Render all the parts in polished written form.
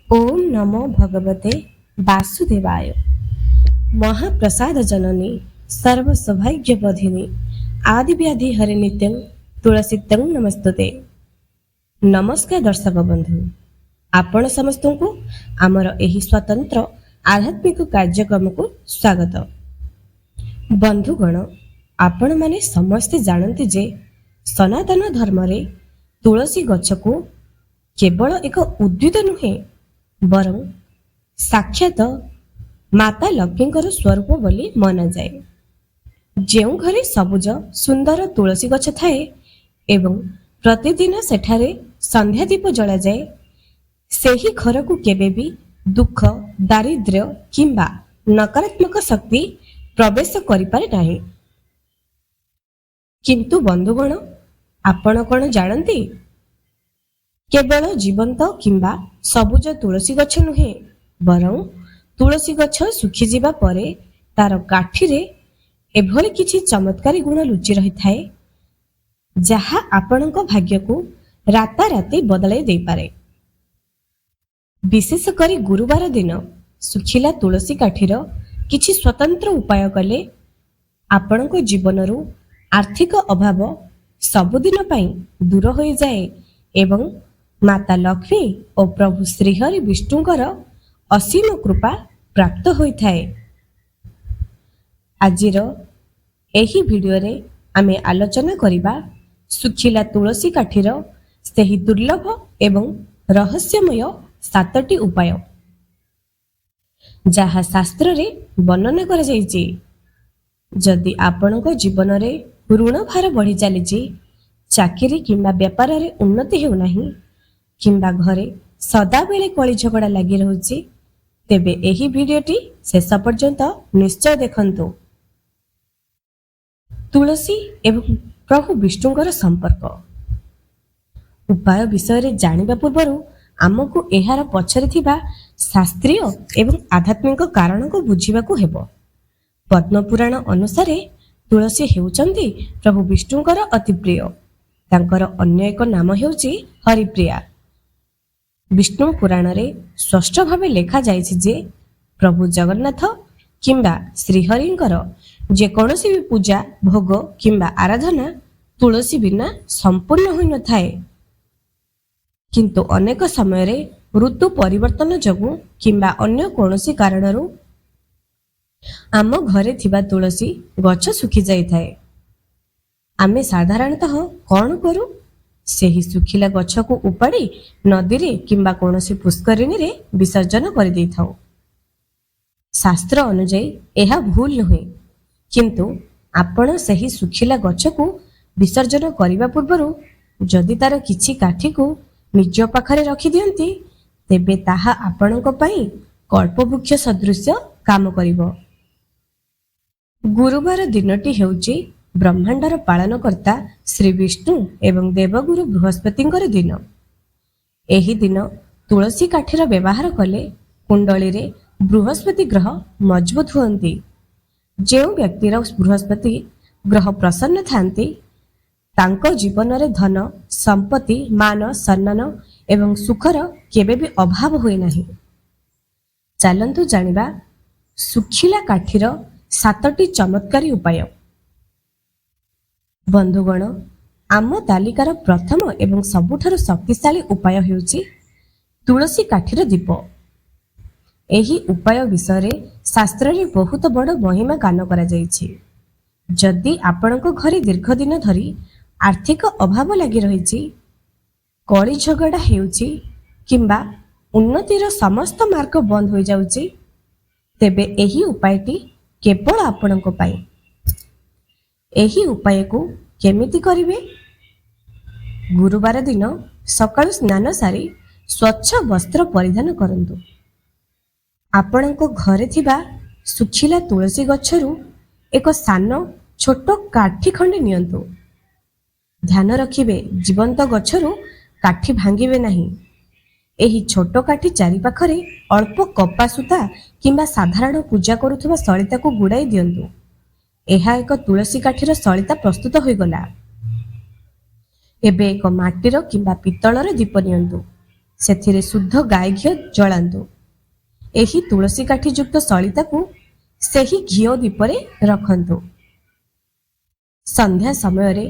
ओम नमो भगवते वासुदेवाय। महाप्रसाद जननी सर्वसौभाग्यवधिनी आदिव्याधि हरि नित्यं तुलसीतं नमस्तुते। नमस्कार दर्शक बंधु, आपण समस्तଙ୍କୁ ଆମର ଏହି ସ୍ୱତନ୍ତ୍ର ଆଧ୍ୟାତ୍ମିକ କାର୍ଯ୍ୟକ୍ରମକୁ ସ୍ୱାଗତ। ବନ୍ଧୁଗଣ, ଆପଣମାନେ ସମସ୍ତେ ଜାଣନ୍ତି ଯେ ସନାତନ ଧର୍ମରେ ତୁଳସୀ ଗଛକୁ କେବଳ ଏକ ଉଦ୍ଭିଦ ନୁହେଁ ବରଂ ସାକ୍ଷାତ ମାତା ଲକ୍ଷ୍ମୀଙ୍କର ସ୍ୱରୂପ ବୋଲି ମନାଯାଏ। ଯେଉଁ ଘରେ ସବୁଜ ସୁନ୍ଦର ତୁଳସୀ ଗଛ ଥାଏ ଏବଂ ପ୍ରତିଦିନ ସେଠାରେ ସନ୍ଧ୍ୟା ଦୀପ ଜଳାଯାଏ, ସେହି ଘରକୁ କେବେ ବି ଦୁଃଖ, ଦାରିଦ୍ର୍ୟ କିମ୍ବା ନକାରାତ୍ମକ ଶକ୍ତି ପ୍ରବେଶ କରିପାରେ ନାହିଁ। କିନ୍ତୁ ବନ୍ଧୁଗଣ, ଆପଣ କ'ଣ ଜାଣନ୍ତି? କେବଳ ଜୀବନ୍ତ କିମ୍ବା ସବୁଜ ତୁଳସୀ ଗଛ ନୁହେଁ ବରଂ ତୁଳସୀ ଗଛ ଶୁଖିଯିବା ପରେ ତାର କାଠିରେ ଏଭଳି କିଛି ଚମତ୍କାରୀ ଗୁଣ ଲୁଚି ରହିଥାଏ ଯାହା ଆପଣଙ୍କ ଭାଗ୍ୟକୁ ରାତାରାତି ବଦଳାଇ ଦେଇପାରେ। ବିଶେଷ କରି ଗୁରୁବାର ଦିନ ଶୁଖିଲା ତୁଳସୀ କାଠିର କିଛି ସ୍ୱତନ୍ତ୍ର ଉପାୟ କଲେ ଆପଣଙ୍କ ଜୀବନରୁ ଆର୍ଥିକ ଅଭାବ ସବୁଦିନ ପାଇଁ ଦୂର ହୋଇଯାଏ ଏବଂ ମାତା ଲକ୍ଷ୍ମୀ ଓ ପ୍ରଭୁ ଶ୍ରୀହରି ବିଷ୍ଣୁଙ୍କର ଅସୀମ କୃପା ପ୍ରାପ୍ତ ହୋଇଥାଏ। ଆଜିର ଏହି ଭିଡ଼ିଓରେ ଆମେ ଆଲୋଚନା କରିବା ଶୁଖିଲା ତୁଳସୀ କାଠିର ସେହି ଦୁର୍ଲଭ ଏବଂ ରହସ୍ୟମୟ 7ଟି ଉପାୟ ଯାହା ଶାସ୍ତ୍ରରେ ବର୍ଣ୍ଣନା କରାଯାଇଛି। ଯଦି ଆପଣଙ୍କ ଜୀବନରେ ଋଣ ଭାର ବଢ଼ି ଚାଲିଛି, ଚାକିରି କିମ୍ବା ବେପାରରେ ଉନ୍ନତି ହେଉନାହିଁ କିମ୍ବା ଘରେ ସଦାବେଳେ କଳି ଝଗଡ଼ା ଲାଗି ରହୁଛି, ତେବେ ଏହି ଭିଡ଼ିଓଟି ଶେଷ ପର୍ଯ୍ୟନ୍ତ ନିଶ୍ଚୟ ଦେଖନ୍ତୁ। ତୁଳସୀ ଏବଂ ପ୍ରଭୁ ବିଷ୍ଣୁଙ୍କର ସମ୍ପର୍କ ଉପାୟ ବିଷୟରେ ଜାଣିବା ପୂର୍ବରୁ ଆମକୁ ଏହାର ପଛରେ ଥିବା ଶାସ୍ତ୍ରୀୟ ଏବଂ ଆଧ୍ୟାତ୍ମିକ କାରଣକୁ ବୁଝିବାକୁ ହେବ। ପଦ୍ମପୁରାଣ ଅନୁସାରେ ତୁଳସୀ ହେଉଛନ୍ତି ପ୍ରଭୁ ବିଷ୍ଣୁଙ୍କର ଅତି ପ୍ରିୟ। ତାଙ୍କର ଅନ୍ୟ ଏକ ନାମ ହେଉଛି ହରିପ୍ରିୟା। ବିଷ୍ଣୁ ପୁରାଣରେ ସ୍ପଷ୍ଟ ଭାବେ ଲେଖାଯାଇଛି ଯେ ପ୍ରଭୁ ଜଗନ୍ନାଥ କିମ୍ବା ଶ୍ରୀହରିଙ୍କର ଯେକୌଣସି ବି ପୂଜା, ଭୋଗ କିମ୍ବା ଆରାଧନା ତୁଳସୀ ବିନା ସମ୍ପୂର୍ଣ୍ଣ ହୋଇନଥାଏ। କିନ୍ତୁ ଅନେକ ସମୟରେ ଋତୁ ପରିବର୍ତ୍ତନ ଯୋଗୁଁ କିମ୍ବା ଅନ୍ୟ କୌଣସି କାରଣରୁ ଆମ ଘରେ ଥିବା ତୁଳସୀ ଗଛ ଶୁଖି ଯାଇଥାଏ। ଆମେ ସାଧାରଣତଃ କ'ଣ କରୁ? ସେହି ଶୁଖିଲା ଗଛକୁ ଉପାଡ଼ି ନଦୀରେ କିମ୍ବା କୌଣସି ପୁଷ୍କରିଣୀରେ ବିସର୍ଜନ କରିଦେଇଥାଉ। ଶାସ୍ତ୍ର ଅନୁଯାୟୀ ଏହା ଭୁଲ ନୁହେଁ, କିନ୍ତୁ ଆପଣ ସେହି ଶୁଖିଲା ଗଛକୁ ବିସର୍ଜନ କରିବା ପୂର୍ବରୁ ଯଦି ତାର କିଛି କାଠିକୁ ନିଜ ପାଖରେ ରଖିଦିଅନ୍ତି, ତେବେ ତାହା ଆପଣଙ୍କ ପାଇଁ କଳ୍ପବୃକ୍ଷ ସଦୃଶ୍ୟ କାମ କରିବ। ଗୁରୁବାର ଦିନଟି ହେଉଛି ବ୍ରହ୍ମାଣ୍ଡର ପାଳନକର୍ତ୍ତା ଶ୍ରୀ ବିଷ୍ଣୁ ଏବଂ ଦେବଗୁରୁ ବୃହସ୍ପତିଙ୍କର ଦିନ। ଏହି ଦିନ ତୁଳସୀ କାଠିର ବ୍ୟବହାର କଲେ କୁଣ୍ଡଳୀରେ ବୃହସ୍ପତି ଗ୍ରହ ମଜବୁତ ହୁଅନ୍ତି। ଯେଉଁ ବ୍ୟକ୍ତିର ବୃହସ୍ପତି ଗ୍ରହ ପ୍ରସନ୍ନ ଥାନ୍ତି, ତାଙ୍କ ଜୀବନରେ ଧନ, ସମ୍ପତ୍ତି, ମାନ, ସମ୍ମାନ ଏବଂ ସୁଖର କେବେ ବି ଅଭାବ ହୁଏ ନାହିଁ। ଚାଲନ୍ତୁ ଜାଣିବା ଶୁଖିଲା କାଠିର 7ଟି ଚମତ୍କାରୀ ଉପାୟ। ବନ୍ଧୁଗଣ, ଆମ ତାଲିକାର ପ୍ରଥମ ଏବଂ ସବୁଠାରୁ ଶକ୍ତିଶାଳୀ ଉପାୟ ହେଉଛି ତୁଳସୀ କାଠିର ଦୀପ। ଏହି ଉପାୟ ବିଷୟରେ ଶାସ୍ତ୍ରରେ ବହୁତ ବଡ଼ ମହିମା ଗାନ କରାଯାଇଛି। ଯଦି ଆପଣଙ୍କ ଘରେ ଦୀର୍ଘ ଦିନ ଧରି ଆର୍ଥିକ ଅଭାବ ଲାଗି ରହିଛି, କଳି ଝଗଡ଼ା ହେଉଛି କିମ୍ବା ଉନ୍ନତିର ସମସ୍ତ ମାର୍ଗ ବନ୍ଦ ହୋଇଯାଉଛି, ତେବେ ଏହି ଉପାୟଟି କେବଳ ଆପଣଙ୍କ ପାଇଁ। ଏହି ଉପାୟକୁ କେମିତି କରିବେ? ଗୁରୁବାର ଦିନ ସକାଳୁ ସ୍ନାନ ସାରି ସ୍ୱଚ୍ଛ ବସ୍ତ୍ର ପରିଧାନ କରନ୍ତୁ। ଆପଣଙ୍କ ଘରେ ଥିବା ଶୁଖିଲା ତୁଳସୀ ଗଛରୁ ଏକ ସାନ ଛୋଟ କାଠି ଖଣ୍ଡେ ନିଅନ୍ତୁ। ଧ୍ୟାନ ରଖିବେ, ଜୀବନ୍ତ ଗଛରୁ କାଠି ଭାଙ୍ଗିବେ ନାହିଁ। ଏହି ଛୋଟ କାଠି ଚାରିପାଖରେ ଅଳ୍ପ କପା ସୂତା କିମ୍ବା ସାଧାରଣ ପୂଜା କରୁଥିବା ସଳିତାକୁ ଗୁଡ଼ାଇ ଦିଅନ୍ତୁ। ଏହା ଏକ ତୁଳସୀ କାଠିର ସଳିତା ପ୍ରସ୍ତୁତ ହୋଇଗଲା। ଏବେ ଏକ ମାଟିର କିମ୍ବା ପିତ୍ତଳର ଦୀପ ନିଅନ୍ତୁ। ସେଥିରେ ଶୁଦ୍ଧ ଗାଈ ଘିଅ ଜଳାନ୍ତୁ। ଏହି ତୁଳସୀ କାଠି ଯୁକ୍ତ ସଳିତାକୁ ସେହି ଘିଅ ଦୀପରେ ରଖନ୍ତୁ। ସନ୍ଧ୍ୟା ସମୟରେ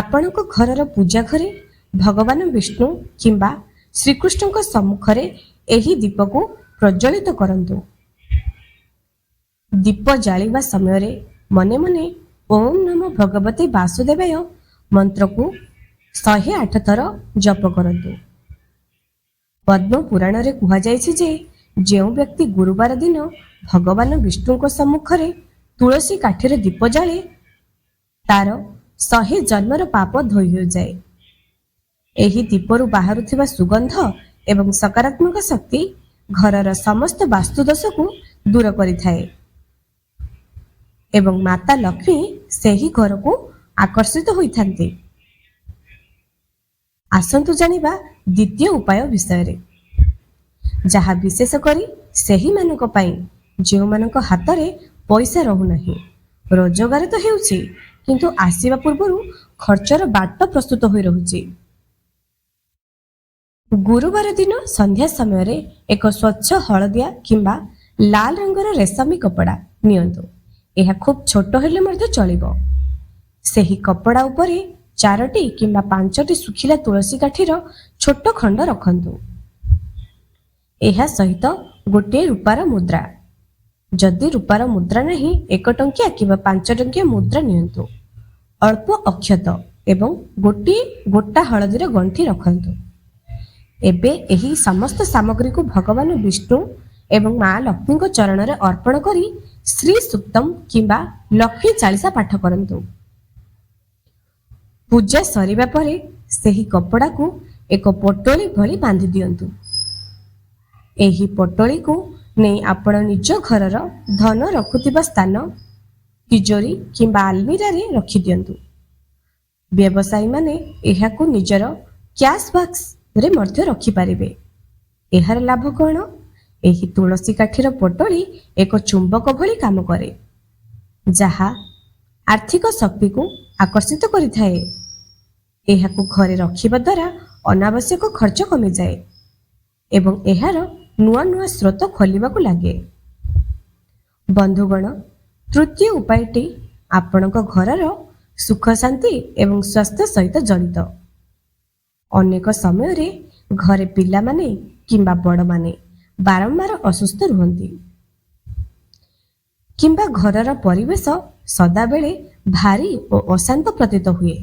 ଆପଣଙ୍କ ଘରର ପୂଜା ଘରେ ଭଗବାନ ବିଷ୍ଣୁ କିମ୍ବା ଶ୍ରୀକୃଷ୍ଣଙ୍କ ସମ୍ମୁଖରେ ଏହି ଦୀପକୁ ପ୍ରଜ୍ୱଳିତ କରନ୍ତୁ। ଦୀପ ଜାଳିବା ସମୟରେ ମନେ ମନେ ଓମ୍ ନମୋ ଭଗବତେ ବାସୁଦେବାୟ ମନ୍ତ୍ରକୁ 108 ଥର ଜପ କରନ୍ତୁ। ପଦ୍ମ ପୁରାଣରେ କୁହାଯାଇଛି ଯେ ଯେଉଁ ବ୍ୟକ୍ତି ଗୁରୁବାର ଦିନ ଭଗବାନ ବିଷ୍ଣୁଙ୍କ ସମ୍ମୁଖରେ ତୁଳସୀ କାଠିର ଦୀପ ଜାଳେ ତାର 100 ଜନ୍ମର ପାପ ଧୋଇ ହୋଇଯାଏ। ଏହି ଦୀପରୁ ବାହାରୁଥିବା ସୁଗନ୍ଧ ଏବଂ ସକାରାତ୍ମକ ଶକ୍ତି ଘରର ସମସ୍ତ ବାସ୍ତୁ ଦୋଷକୁ ଦୂର କରିଥାଏ ଏବଂ ମାତା ଲକ୍ଷ୍ମୀ ସେହି ଘରକୁ ଆକର୍ଷିତ ହୋଇଥାନ୍ତି। ଆସନ୍ତୁ ଜାଣିବା ଦ୍ୱିତୀୟ ଉପାୟ ବିଷୟରେ, ଯାହା ବିଶେଷ କରି ସେହିମାନଙ୍କ ପାଇଁ ଯେଉଁମାନଙ୍କ ହାତରେ ପଇସା ରହୁନାହିଁ। ରୋଜଗାର ତ ହେଉଛି କିନ୍ତୁ ଆସିବା ପୂର୍ବରୁ ଖର୍ଚ୍ଚର ବାଟ ପ୍ରସ୍ତୁତ ହୋଇ ରହୁଛି। ଗୁରୁବାର ଦିନ ସନ୍ଧ୍ୟା ସମୟରେ ଏକ ସ୍ୱଚ୍ଛ ହଳଦିଆ କିମ୍ବା ଲାଲ ରଙ୍ଗର ରେଶମୀ କପଡ଼ା ନିଅନ୍ତୁ। ଏହା ଖୁବ୍ ଛୋଟ ହେଲେ ମଧ୍ୟ ଚଳିବ। ସେହି କପଡ଼ା ଉପରେ 4ଟି କିମ୍ବା 5ଟି ଶୁଖିଲା ତୁଳସୀ କାଠିର ଛୋଟ ଖଣ୍ଡ ରଖନ୍ତୁ। ଏହା ସହିତ ଗୋଟିଏ ରୂପାର ମୁଦ୍ରା, ଯଦି ରୂପାର ମୁଦ୍ରା ନାହିଁ 1 ଟଙ୍କିଆ କିମ୍ବା 5 ଟଙ୍କିଆ ମୁଦ୍ରା ନିଅନ୍ତୁ। ଅଳ୍ପ ଅକ୍ଷତ ଏବଂ ଗୋଟିଏ ଗୋଟା ହଳଦୀର ଗଣ୍ଠି ରଖନ୍ତୁ। ଏବେ ଏହି ସମସ୍ତ ସାମଗ୍ରୀକୁ ଭଗବାନ ବିଷ୍ଣୁ ଏବଂ ମା ଲକ୍ଷ୍ମୀଙ୍କ ଚରଣରେ ଅର୍ପଣ କରି ଶ୍ରୀ ସୂକ୍ତମ୍ କିମ୍ବା ଲକ୍ଷ୍ମୀ ଚାଳିଶା ପାଠ କରନ୍ତୁ। ପୂଜା ସରିବା ପରେ ସେହି କପଡ଼ାକୁ ଏକ ପଟୋଳି ଭଳି ବାନ୍ଧି ଦିଅନ୍ତୁ। ଏହି ପଟୋଳିକୁ ନେଇ ଆପଣ ନିଜ ଘରର ଧନ ରଖୁଥିବା ସ୍ଥାନ, ତିଜୋରୀ କିମ୍ବା ଆଲମିରାରେ ରଖିଦିଅନ୍ତୁ। ବ୍ୟବସାୟୀମାନେ ଏହାକୁ ନିଜର କ୍ୟାଶ୍ ବାକ୍ସରେ ମଧ୍ୟ ରଖିପାରିବେ। ଏହାର ଲାଭ କ'ଣ? ଏହି ତୁଳସୀ କାଠିର ପଟୋଳି ଏକ ଚୁମ୍ବକ ଭଳି କାମ କରେ, ଯାହା ଆର୍ଥିକ ଶକ୍ତିକୁ ଆକର୍ଷିତ କରିଥାଏ। ଏହାକୁ ଘରେ ରଖିବା ଦ୍ୱାରା ଅନାବଶ୍ୟକ ଖର୍ଚ୍ଚ କମିଯାଏ ଏବଂ ଏହାର ନୂଆ ନୂଆ ସ୍ରୋତ ଖୋଲିବାକୁ ଲାଗେ। ବନ୍ଧୁଗଣ, ତୃତୀୟ ଉପାୟଟି ଆପଣଙ୍କ ଘରର ସୁଖ ଶାନ୍ତି ଏବଂ ସ୍ୱାସ୍ଥ୍ୟ ସହିତ ଜଡ଼ିତ। ଅନେକ ସମୟରେ ଘରେ ପିଲାମାନେ କିମ୍ବା ବଡ଼ମାନେ ବାରମ୍ବାର ଅସୁସ୍ଥ ରୁହନ୍ତି କିମ୍ବା ଘରର ପରିବେଶ ସଦାବେଳେ ଭାରୀ ଓ ଅଶାନ୍ତ ପ୍ରତୀତ ହୁଏ।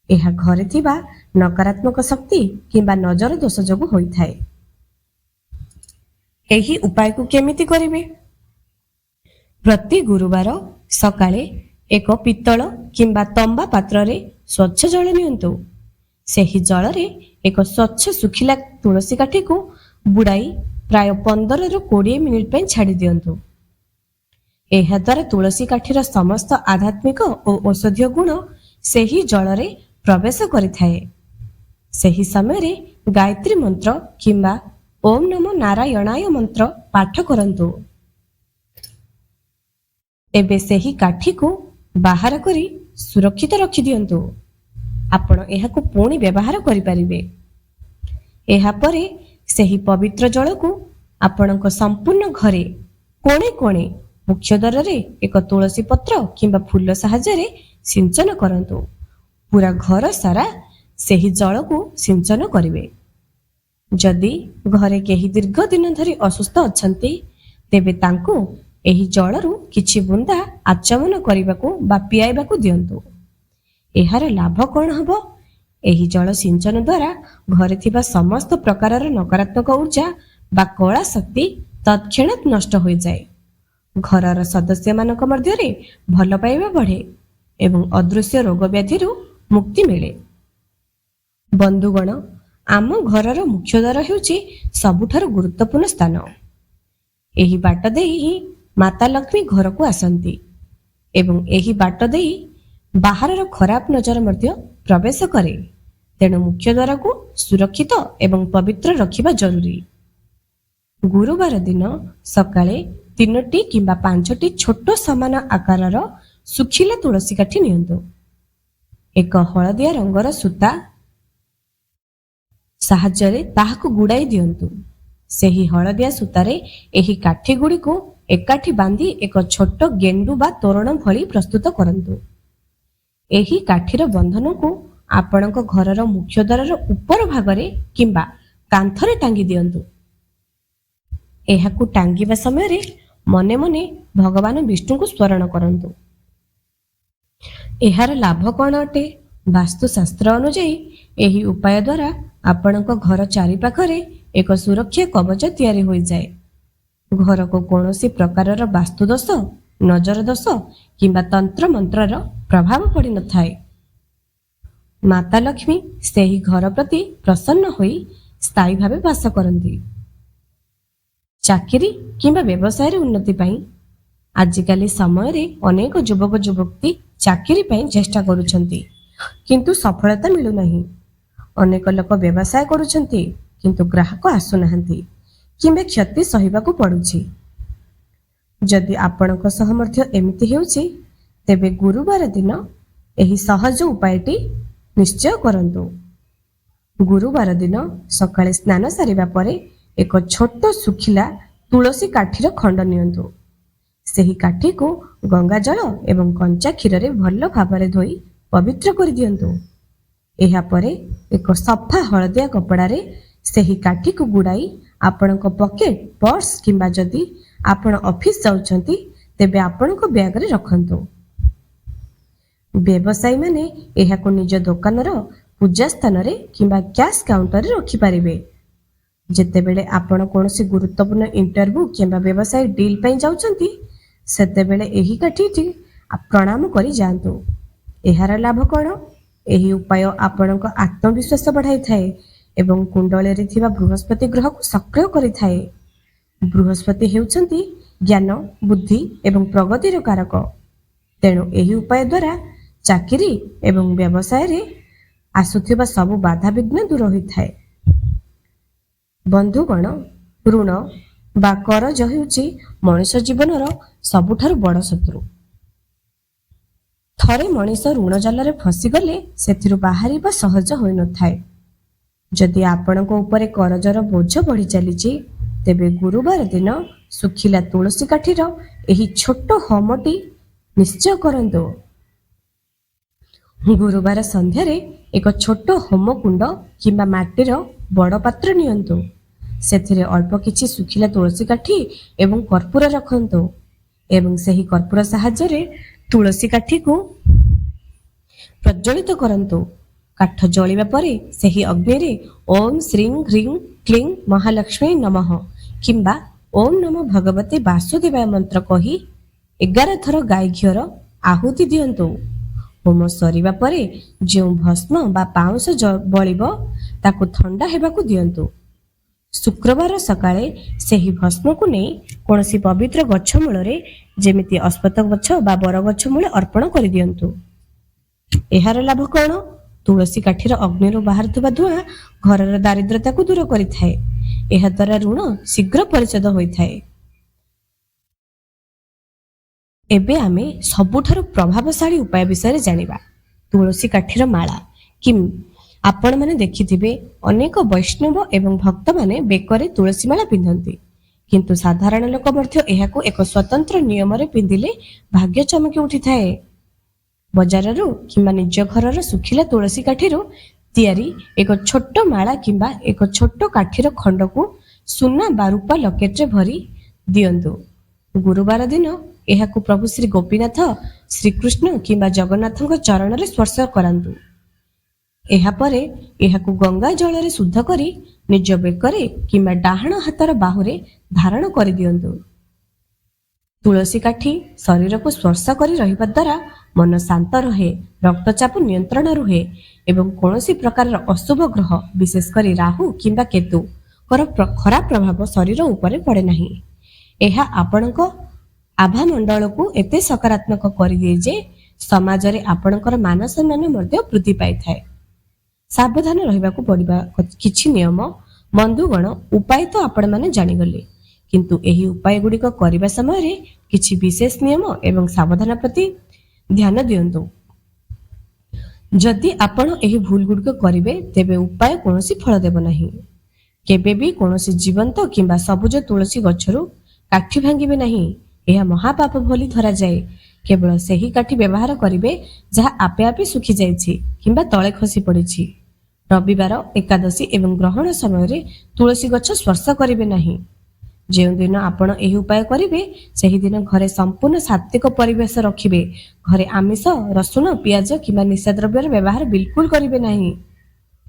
ଏହା ଘରେ ଥିବା ନକାରାତ୍ମକ ଶକ୍ତି କିମ୍ବା ନଜର ଦୋଷ ଯୋଗୁଁ ହୋଇଥାଏ। ଏହି ଉପାୟକୁ କେମିତି କରିବେ? ପ୍ରତି ଗୁରୁବାର ସକାଳେ ଏକ ପିତ୍ତଳ କିମ୍ବା ତମ୍ବା ପାତ୍ରରେ ସ୍ୱଚ୍ଛ ଜଳ ନିଅନ୍ତୁ। ସେହି ଜଳରେ ଏକ ସ୍ୱଚ୍ଛ ଶୁଖିଲା ତୁଳସୀ କାଠିକୁ ବୁଡ଼ାଇ ପ୍ରାୟ 15ରୁ 20 ମିନିଟ୍ ପାଇଁ ଛାଡ଼ି ଦିଅନ୍ତୁ। ଏହାଦ୍ୱାରା ତୁଳସୀ କାଠିର ସମସ୍ତ ଆଧ୍ୟାତ୍ମିକ ଓ ଔଷଧୀୟ ଗୁଣ ସେହି ଜଳରେ ପ୍ରବେଶ କରିଥାଏ। ସେହି ସମୟରେ ଗାୟତ୍ରୀ ମନ୍ତ୍ର କିମ୍ବା ଓମ୍ ନମୋ ନାରାୟଣାୟ ମନ୍ତ୍ର ପାଠ କରନ୍ତୁ। ଏବେ ସେହି କାଠିକୁ ବାହାର କରି ସୁରକ୍ଷିତ ରଖିଦିଅନ୍ତୁ। ଆପଣ ଏହାକୁ ପୁଣି ବ୍ୟବହାର କରିପାରିବେ। ଏହାପରେ ସେହି ପବିତ୍ର ଜଳକୁ ଆପଣଙ୍କ ସମ୍ପୂର୍ଣ୍ଣ ଘରେ କୋଣେ କୋଣେ ମୁଖ୍ୟ ଦ୍ୱାରରେ ଏକ ତୁଳସୀ ପତ୍ର କିମ୍ବା ଫୁଲ ସାହାଯ୍ୟରେ ସିଞ୍ଚନ କରନ୍ତୁ। ପୁରା ଘର ସାରା ସେହି ଜଳକୁ ସିଞ୍ଚନ କରିବେ। ଯଦି ଘରେ କେହି ଦୀର୍ଘ ଦିନ ଧରି ଅସୁସ୍ଥ ଅଛନ୍ତି, ତେବେ ତାଙ୍କୁ ଏହି ଜଳରୁ କିଛି ବୁନ୍ଦା ଆଚମନ କରିବାକୁ ବା ପିଆଇବାକୁ ଦିଅନ୍ତୁ। ଏହାର ଲାଭ କ'ଣ ହେବ? ଏହି ଜଳ ସିଞ୍ଚନ ଦ୍ୱାରା ଘରେ ଥିବା ସମସ୍ତ ପ୍ରକାରର ନକାରାତ୍ମକ ଉର୍ଜା ବା କଳା ଶକ୍ତି ତତ୍କ୍ଷଣାତ୍ ନଷ୍ଟ ହୋଇଯାଏ। ଘରର ସଦସ୍ୟମାନଙ୍କ ମଧ୍ୟରେ ଭଲ ପାଇବା ବଢ଼େ ଏବଂ ଅଦୃଶ୍ୟ ରୋଗ ବ୍ୟାଧିରୁ ମୁକ୍ତି ମିଳେ। ବନ୍ଧୁଗଣ, ଆମ ଘରର ମୁଖ୍ୟ ଦ୍ୱାର ହେଉଛି ସବୁଠାରୁ ଗୁରୁତ୍ୱପୂର୍ଣ୍ଣ ସ୍ଥାନ। ଏହି ବାଟ ଦେଇ ହିଁ ମାତା ଲକ୍ଷ୍ମୀ ଘରକୁ ଆସନ୍ତି ଏବଂ ଏହି ବାଟ ଦେଇ ବାହାରର ଖରାପ ନଜର ମଧ୍ୟ ପ୍ରବେଶ କରେ। ତେଣୁ ମୁଖ୍ୟ ଦ୍ୱାରକୁ ସୁରକ୍ଷିତ ଏବଂ ପବିତ୍ର ରଖିବା ଜରୁରୀ। ଗୁରୁବାର ଦିନ ସକାଳେ 3ଟି କିମ୍ବା 5ଟି ଛୋଟ ସମାନ ଆକାରର ଶୁଖିଲା ତୁଳସୀ କାଠି ନିଅନ୍ତୁ। ଏକ ହଳଦିଆ ରଙ୍ଗର ସୂତା ସାହାଯ୍ୟରେ ତାହାକୁ ଗୁଡ଼ାଇ ଦିଅନ୍ତୁ। ସେହି ହଳଦିଆ ସୂତାରେ ଏହି କାଠି ଗୁଡ଼ିକୁ ଏକାଠି ବାନ୍ଧି ଏକ ଛୋଟ ଗେଣ୍ଡୁ ବା ତୋରଣ ଭଳି ପ୍ରସ୍ତୁତ କରନ୍ତୁ। ଏହି କାଠିର ବନ୍ଧନକୁ ଆପଣଙ୍କ ଘରର ମୁଖ୍ୟ ଦ୍ୱାରର ଉପର ଭାଗରେ କିମ୍ବା କାନ୍ଥରେ ଟାଙ୍ଗି ଦିଅନ୍ତୁ। ଏହାକୁ ଟାଙ୍ଗିବା ସମୟରେ ମନେ ମନେ ଭଗବାନ ବିଷ୍ଣୁଙ୍କୁ ସ୍ମରଣ କରନ୍ତୁ। ଏହାର ଲାଭ କ'ଣ ଅଟେ? ବାସ୍ତୁଶାସ୍ତ୍ର ଅନୁଯାୟୀ ଏହି ଉପାୟ ଦ୍ୱାରା ଆପଣଙ୍କ ଘର ଚାରିପାଖରେ ଏକ ସୁରକ୍ଷା କବଚ ତିଆରି ହୋଇଯାଏ। ଘରକୁ କୌଣସି ପ୍ରକାରର ବାସ୍ତୁ ଦୋଷ, ନଜର ଦୋଷ କିମ୍ବା ତନ୍ତ୍ର ମନ୍ତ୍ରର ପ୍ରଭାବ ପଡ଼ିନଥାଏ। ମାତା ଲକ୍ଷ୍ମୀ ସେହି ଘର ପ୍ରତି ପ୍ରସନ୍ନ ହୋଇ ସ୍ଥାୟୀ ଭାବେ ବାସ କରନ୍ତି। ଚାକିରି କିମ୍ବା ବ୍ୟବସାୟରେ ଉନ୍ନତି ପାଇଁ ଆଜିକାଲି ସମୟରେ ଅନେକ ଯୁବକ ଯୁବତୀ ଚାକିରି ପାଇଁ ଚେଷ୍ଟା କରୁଛନ୍ତି, କିନ୍ତୁ ସଫଳତା ମିଳୁନାହିଁ। ଅନେକ ଲୋକ ବ୍ୟବସାୟ କରୁଛନ୍ତି, କିନ୍ତୁ ଗ୍ରାହକ ଆସୁନାହାନ୍ତି କିମ୍ବା କ୍ଷତି ସହିବାକୁ ପଡୁଛି। ଯଦି ଆପଣଙ୍କ ସହ ମଧ୍ୟ ଏମିତି ହେଉଛି, ତେବେ ଗୁରୁବାର ଦିନ ଏହି ସହଜ ଉପାୟଟି ନିଶ୍ଚୟ କରନ୍ତୁ। ଗୁରୁବାର ଦିନ ସକାଳେ ସ୍ନାନ ସାରିବା ପରେ ଏକ ଛୋଟ ଶୁଖିଲା ତୁଳସୀ କାଠିର ଖଣ୍ଡ ନିଅନ୍ତୁ। ସେହି କାଠିକୁ ଗଙ୍ଗା ଜଳ ଏବଂ କଞ୍ଚା କ୍ଷୀରରେ ଭଲ ଭାବରେ ଧୋଇ ପବିତ୍ର କରିଦିଅନ୍ତୁ। ଏହାପରେ ଏକ ସଫା ହଳଦିଆ କପଡ଼ାରେ ସେହି କାଠିକୁ ଗୁଡ଼ାଇ ଆପଣଙ୍କ ପକେଟ, ପର୍ସ କିମ୍ବା ଯଦି ଆପଣ ଅଫିସ ଯାଉଛନ୍ତି ତେବେ ଆପଣଙ୍କ ବ୍ୟାଗରେ ରଖନ୍ତୁ। ବ୍ୟବସାୟୀମାନେ ଏହାକୁ ନିଜ ଦୋକାନର ପୂଜା ସ୍ଥାନରେ କିମ୍ବା କ୍ୟାଶ କାଉଣ୍ଟରରେ ରଖିପାରିବେ। ଯେତେବେଳେ ଆପଣ କୌଣସି ଗୁରୁତ୍ୱପୂର୍ଣ୍ଣ ଇଣ୍ଟରଭ୍ୟୁ କିମ୍ବା ବ୍ୟବସାୟ ଡିଲ୍ ପାଇଁ ଯାଉଛନ୍ତି, ସେତେବେଳେ ଏହି କାଠିଟି ପ୍ରଣାମ କରି ଯାଆନ୍ତୁ। ଏହାର ଲାଭ କ'ଣ? ଏହି ଉପାୟ ଆପଣଙ୍କ ଆତ୍ମବିଶ୍ୱାସ ବଢ଼ାଇଥାଏ ଏବଂ କୁଣ୍ଡଳୀରେ ଥିବା ବୃହସ୍ପତି ଗ୍ରହକୁ ସକ୍ରିୟ କରିଥାଏ। ବୃହସ୍ପତି ହେଉଛନ୍ତି ଜ୍ଞାନ, ବୁଦ୍ଧି ଏବଂ ପ୍ରଗତିର କାରକ। ତେଣୁ ଏହି ଉପାୟ ଦ୍ୱାରା ଚାକିରି ଏବଂ ବ୍ୟବସାୟରେ ଆସୁଥିବା ସବୁ ବାଧାବିଘ୍ନ ଦୂର ହୋଇଥାଏ। ବନ୍ଧୁଗଣ, ଋଣ ବା କରଜ ହେଉଛି ମଣିଷ ଜୀବନର ସବୁଠାରୁ ବଡ଼ ଶତ୍ରୁ। ଥରେ ମଣିଷ ଋଣ ଜାଲରେ ଫସିଗଲେ ସେଥିରୁ ବାହାରିବା ସହଜ ହୋଇନଥାଏ। ଯଦି ଆପଣଙ୍କ ଉପରେ କରଜର ବୋଝ ବଢ଼ି ଚାଲିଛି, ତେବେ ଗୁରୁବାର ଦିନ ଶୁଖିଲା ତୁଳସୀ କାଠିର ଏହି ଛୋଟ ହୋମଟି ନିଶ୍ଚୟ କରନ୍ତୁ। ଗୁରୁବାର ସନ୍ଧ୍ୟାରେ ଏକ ଛୋଟ ହୋମ କୁଣ୍ଡ କିମ୍ବା ମାଟିର ବଡ଼ ପାତ୍ର ନିଅନ୍ତୁ। ସେଥିରେ ଅଳ୍ପ କିଛି ଶୁଖିଲା ତୁଳସୀ କାଠି ଏବଂ କର୍ପୂର ରଖନ୍ତୁ ଏବଂ ସେହି କର୍ପୂର ସାହାଯ୍ୟରେ ତୁଳସୀ କାଠିକୁ ପ୍ରଜ୍ୱଳିତ କରନ୍ତୁ। କାଠ ଜଳିବା ପରେ ସେହି ଅଗ୍ନିରେ ଓಂ ଶ୍ରୀଂ ହ୍ରିଂ କ୍ଲିଂ ମହାଲକ୍ଷ୍ମୀ ନମଃ କିମ୍ବା ଓಂ ନମୋ ଭଗବତେ ବାସୁଦେବାୟ ମନ୍ତ୍ର କହି 11 ଥର ଗାଈ ଘିଅର ଆହୁତି ଦିଅନ୍ତୁ। ହୋମ ସରିବା ପରେ ଯେଉଁ ଭସ୍ମ ବା ପାଉଁଶ ବଳିବ ତାକୁ ଥଣ୍ଡା ହେବାକୁ ଦିଅନ୍ତୁ। ଶୁକ୍ରବାର ସକାଳେ ସେହି ଭସ୍ମକୁ ନେଇ କୌଣସି ପବିତ୍ର ଗଛ ମୂଳରେ, ଯେମିତି ଅଶ୍ୱତ୍ଥ ଗଛ ବା ବରଗଛ ମୂଳେ ଅର୍ପଣ କରିଦିଅନ୍ତୁ। ଏହାର ଲାଭ କ'ଣ? ତୁଳସୀ କାଠିର ଅଗ୍ନିରୁ ବାହାରୁଥିବା ଧୂଆଁ ଘରର ଦାରିଦ୍ର୍ୟତାକୁ ଦୂର କରିଥାଏ। ଏହା ଦ୍ୱାରା ଋଣ ଶୀଘ୍ର ପରିଶୋଧ ହୋଇଥାଏ। ଏବେ ଆମେ ସବୁଠାରୁ ପ୍ରଭାବଶାଳୀ ଉପାୟ ବିଷୟରେ ଜାଣିବା, ତୁଳସୀ କାଠିର ମାଳା। ଆପଣମାନେ ଦେଖିଥିବେ ଅନେକ ବୈଷ୍ଣବ ଏବଂ ଭକ୍ତମାନେ ବେକରେ ତୁଳସୀ ମାଳା ପିନ୍ଧନ୍ତି, କିନ୍ତୁ ସାଧାରଣ ଲୋକ ମଧ୍ୟ ଏହାକୁ ଏକ ସ୍ୱତନ୍ତ୍ର ନିୟମରେ ପିନ୍ଧିଲେ ଭାଗ୍ୟ ଚମକି ଉଠିଥାଏ। ବଜାରରୁ କିମ୍ବା ନିଜ ଘରର ଶୁଖିଲା ତୁଳସୀ କାଠିରୁ ତିଆରି ଏକ ଛୋଟ ମାଳା କିମ୍ବା ଏକ ଛୋଟ କାଠିର ଖଣ୍ଡକୁ ସୁନା ବା ରୂପା ଲକେଟରେ ଭରି ଦିଅନ୍ତୁ। ଗୁରୁବାର ଦିନ ଏହାକୁ ପ୍ରଭୁ ଶ୍ରୀ ଗୋପୀନାଥ, ଶ୍ରୀକୃଷ୍ଣ କିମ୍ବା ଜଗନ୍ନାଥଙ୍କ ଚରଣରେ ସ୍ପର୍ଶ କରାନ୍ତୁ। ଏହାପରେ ଏହାକୁ ଗଙ୍ଗା ଜଳରେ ଶୁଦ୍ଧ କରି ନିଜ ବେକରେ କିମ୍ବା ଡାହାଣ ହାତର ବାହୁରେ ଧାରଣ କରିଦିଅନ୍ତୁ। ତୁଳସୀ କାଠି ଶରୀରକୁ ସ୍ପର୍ଶ କରି ରହିବା ଦ୍ୱାରା ମନ ଶାନ୍ତ ରହେ, ରକ୍ତଚାପ ନିୟନ୍ତ୍ରଣ ରୁହେ ଏବଂ କୌଣସି ପ୍ରକାରର ଅଶୁଭ ଗ୍ରହ, ବିଶେଷ କରି ରାହୁ କିମ୍ବା କେତୁଙ୍କର ଖରାପ ପ୍ରଭାବ ଶରୀର ଉପରେ ପଡ଼େ ନାହିଁ। ଏହା ଆପଣଙ୍କ ଆଭାମଣ୍ଡଳକୁ ଏତେ ସକାରାତ୍ମକ କରିଦିଏ ଯେ ସମାଜରେ ଆପଣଙ୍କର ମାନ ସମ୍ମାନ ମଧ୍ୟ ବୃଦ୍ଧି ପାଇଥାଏ। ସାବଧାନ ରହିବାକୁ ପଡ଼ିବା କିଛି ନିୟମ। ବନ୍ଧୁଗଣ, ଉପାୟ ତ ଆପଣମାନେ ଜାଣିଗଲେ, କିନ୍ତୁ ଏହି ଉପାୟ ଗୁଡ଼ିକ କରିବା ସମୟରେ କିଛି ବିଶେଷ ନିୟମ ଏବଂ ସାବଧାନ ପ୍ରତି ଧ୍ୟାନ ଦିଅନ୍ତୁ। ଯଦି ଆପଣ ଏହି ଭୁଲ ଗୁଡ଼ିକ କରିବେ ତେବେ ଉପାୟ କୌଣସି ଫଳ ଦେବ ନାହିଁ। କେବେ ବି କୌଣସି ଜୀବନ୍ତ କିମ୍ବା ସବୁଜ ତୁଳସୀ ଗଛରୁ କାଠି ଭାଙ୍ଗିବେ ନାହିଁ। ଏହା ମହାପାପ ଭଳି ଧରାଯାଏ। କେବଳ ସେହି କାଠି ବ୍ୟବହାର କରିବେ ଯାହା ଆପେ ଆପେ ଶୁଖିଯାଇଛି କିମ୍ବା ତଳେ ଖସି ପଡ଼ିଛି। ରବିବାର, ଏକାଦଶୀ ଏବଂ ଗ୍ରହଣ ସମୟରେ ତୁଳସୀ ଗଛ ସ୍ପର୍ଶ କରିବେ ନାହିଁ। ଯେଉଁଦିନ ଆପଣ ଏହି ଉପାୟ କରିବେ ସେହିଦିନ ଘରେ ସମ୍ପୂର୍ଣ୍ଣ ସାତ୍ତ୍ୱିକ ପରିବେଶ ରଖିବେ। ଘରେ ଆମିଷ, ରସୁଣ, ପିଆଜ କିମ୍ବା ନିଶାଦ୍ରବ୍ୟର ବ୍ୟବହାର ବିଲକୁଲ କରିବେ ନାହିଁ।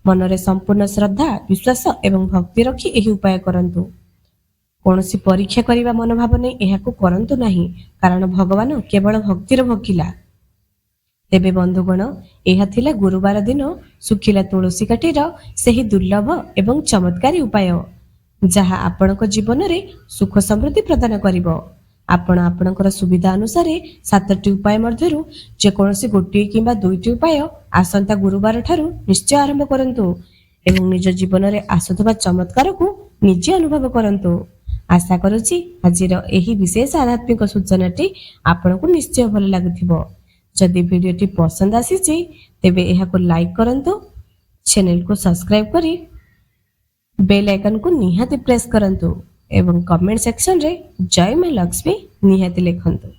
ମନରେ ସମ୍ପୂର୍ଣ୍ଣ ଶ୍ରଦ୍ଧା, ବିଶ୍ୱାସ ଏବଂ ଭକ୍ତି ରଖି ଏହି ଉପାୟ କରନ୍ତୁ। କୌଣସି ପରୀକ୍ଷା କରିବା ମନୋଭାବ ନେଇ ଏହାକୁ କରନ୍ତୁ ନାହିଁ, କାରଣ ଭଗବାନ କେବଳ ଭକ୍ତିର ଭୋକିଲା। ତେବେ ବନ୍ଧୁଗଣ, ଏହା ଥିଲା ଗୁରୁବାର ଦିନ ଶୁଖିଲା ତୁଳସୀ କାଠିର ସେହି ଦୁର୍ଲଭ ଏବଂ ଚମତ୍କାରୀ ଉପାୟ, ଯାହା ଆପଣଙ୍କ ଜୀବନରେ ସୁଖ ସମୃଦ୍ଧି ପ୍ରଦାନ କରିବ। ଆପଣ ଆପଣଙ୍କର ସୁବିଧା ଅନୁସାରେ 7ଟି ଉପାୟ ମଧ୍ୟରୁ ଯେକୌଣସି ଗୋଟିଏ କିମ୍ବା 2ଟି ଉପାୟ ଆସନ୍ତା ଗୁରୁବାର ଠାରୁ ନିଶ୍ଚୟ ଆରମ୍ଭ କରନ୍ତୁ ଏବଂ ନିଜ ଜୀବନରେ ଆସୁଥିବା ଚମତ୍କାରକୁ ନିଜେ ଅନୁଭବ କରନ୍ତୁ। ଆଶା କରୁଛି ଆଜିର ଏହି ବିଶେଷ ଆଧ୍ୟାତ୍ମିକ ସୂଚନାଟି ଆପଣଙ୍କୁ ନିଶ୍ଚୟ ଭଲ ଲାଗୁଥିବ। ଯଦି ଭିଡ଼ିଓଟି ପସନ୍ଦ ଆସିଛି ତେବେ ଏହାକୁ ଲାଇକ୍ କରନ୍ତୁ, ଚ୍ୟାନେଲକୁ ସବସ୍କ୍ରାଇବ୍ କରି ବେଲ୍ ଆଇକନକୁ ନିହାତି ପ୍ରେସ୍ କରନ୍ତୁ ଏବଂ କମେଣ୍ଟ ସେକ୍ସନରେ ଜୟ ମା ଲକ୍ଷ୍ମୀ ନିହାତି ଲେଖନ୍ତୁ।